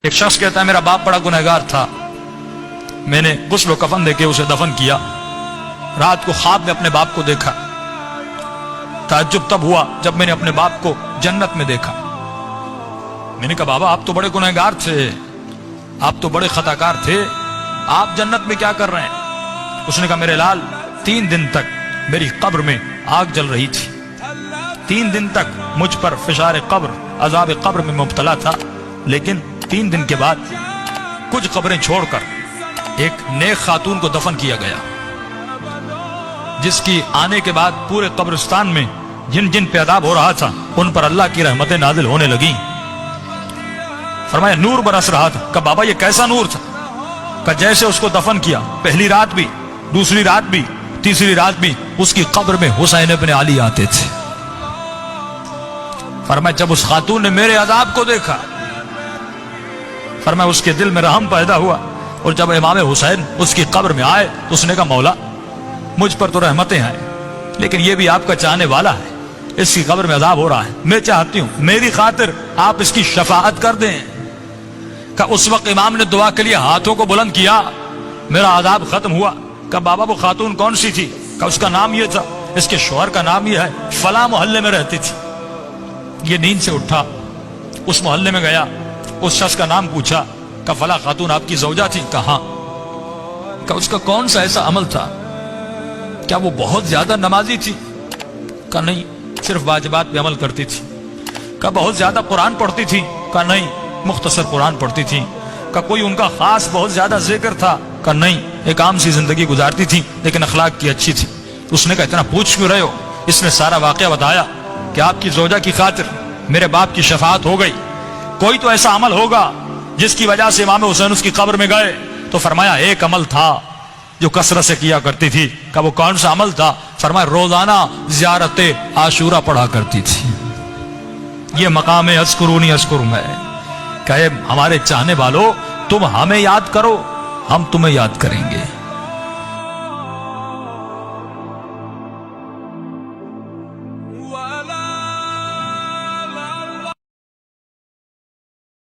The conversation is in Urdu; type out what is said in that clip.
ایک شخص کہتا ہے میرا باپ بڑا گنہگار تھا، میں نے غسل و کفن دے کے اسے دفن کیا، رات کو خواب میں اپنے باپ کو دیکھا، تعجب تب ہوا جب میں نے اپنے باپ کو جنت میں دیکھا۔ میں نے کہا بابا آپ تو بڑے گنہگار تھے، آپ تو بڑے خطاکار تھے، آپ جنت میں کیا کر رہے ہیں؟ اس نے کہا میرے لال 3 دن تک میری قبر میں آگ جل رہی تھی، 3 دن تک مجھ پر فشار قبر عذاب قبر میں مبتلا تھا، لیکن 3 دن کے بعد کچھ قبریں چھوڑ کر ایک نیک خاتون کو دفن کیا گیا، جس کی آنے کے بعد پورے قبرستان میں جن جن پہ عذاب ہو رہا تھا ان پر اللہ کی رحمتیں نازل ہونے لگیں۔ فرمایا نور برس رہا تھا۔ کہ بابا یہ کیسا نور تھا؟ کہ جیسے اس کو دفن کیا پہلی رات بھی، دوسری رات بھی، تیسری رات بھی اس کی قبر میں حسین ابن علی آتے تھے۔ فرمایا جب اس خاتون نے میرے عذاب کو دیکھا، فرمایا اس کے دل میں رحم پیدا ہوا، اور جب امام حسین اس کی قبر میں آئے تو اس نے کہا مولا مجھ پر تو رحمتیں ہیں، لیکن یہ بھی آپ کا چاہنے والا ہے، اس کی قبر میں عذاب ہو رہا ہے، میں چاہتی ہوں میری خاطر آپ اس کی شفاعت کر دیں۔ کہ اس وقت امام نے دعا کے لیے ہاتھوں کو بلند کیا، میرا عذاب ختم ہوا۔ کہ بابا وہ خاتون کون سی تھی؟ کہ اس کا نام یہ تھا، اس کے شوہر کا نام یہ ہے، فلاں محلے میں رہتی تھی۔ یہ نیند سے اٹھا، اس محلے میں گیا، اس شخص کا نام پوچھا کہ فلاں خاتون آپ کی زوجہ تھی؟ کہا۔ کہ اس کا کون سا ایسا عمل تھا؟ کیا وہ بہت زیادہ نمازی تھی؟ کہ نہیں، صرف واجبات پہ عمل کرتی تھی۔ کہ بہت زیادہ قرآن پڑھتی تھی؟ کہ نہیں، مختصر قرآن پڑھتی تھی۔ کہ کوئی ان کا خاص بہت زیادہ ذکر تھا؟ کہ نہیں، ایک عام سی زندگی گزارتی تھی لیکن اخلاق کی اچھی تھی۔ اس نے کہا اتنا پوچھ کیوں رہے ہو؟ اس نے سارا واقعہ بتایا کہ آپ کی زوجہ کی خاطر میرے باپ کی شفاعت ہو گئی، کوئی تو ایسا عمل ہوگا جس کی وجہ سے امام حسین اس کی قبر میں گئے۔ تو فرمایا ایک عمل تھا جو کثرت سے کیا کرتی تھی۔ کہ وہ کون سا عمل تھا؟ فرمایا روزانہ زیارت عاشورہ پڑھا کرتی تھی۔ یہ مقام اذکرونی اذکرکم ہے کہ ہمارے چاہنے والوں تم ہمیں یاد کرو، ہم تمہیں یاد کریں گے۔